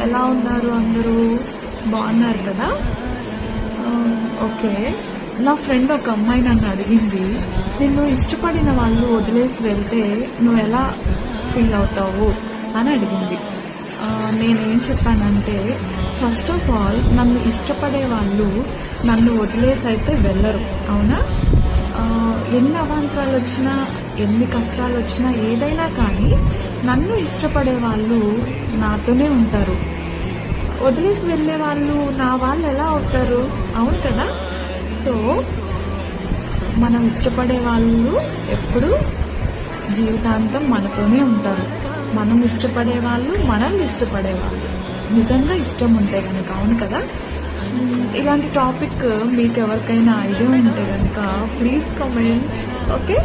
ఎలా ఉన్నారు అందరూ? బాగున్నారు కదా? ఓకే. నా ఫ్రెండ్ ఒక అమ్మాయి నన్ను అడిగింది, నిన్ను ఇష్టపడిన వాళ్ళు వదిలేసి వెళ్తే నువ్వు ఎలా ఫీల్ అవుతావు అని అడిగింది. నేనేం చెప్పానంటే, ఫస్ట్ ఆఫ్ ఆల్ నన్ను ఇష్టపడే వాళ్ళు నన్ను వదిలేసి అయితే వెళ్ళరు, అవునా? ఎన్ని అవాంతరాలు వచ్చినా, ఎన్ని కష్టాలు వచ్చినా, ఏదైనా కానీ నన్ను ఇష్టపడే వాళ్ళు నాతోనే ఉంటారు. వదిలేసి వెళ్ళే వాళ్ళు నా వాళ్ళు ఎలా అవుతారు? అవును కదా? సో మనం ఇష్టపడే వాళ్ళు ఎప్పుడు జీవితాంతం మనతోనే ఉంటారు. మనం ఇష్టపడే వాళ్ళు మనల్ని ఇష్టపడేవాళ్ళు నిజంగా ఇష్టం ఉంటే కనుక, అవును కదా? ఇలాంటి టాపిక్ మీకు ఎవరికైనా ఐడియా ఉంటే కనుక ప్లీజ్ కామెంట్. ఓకే.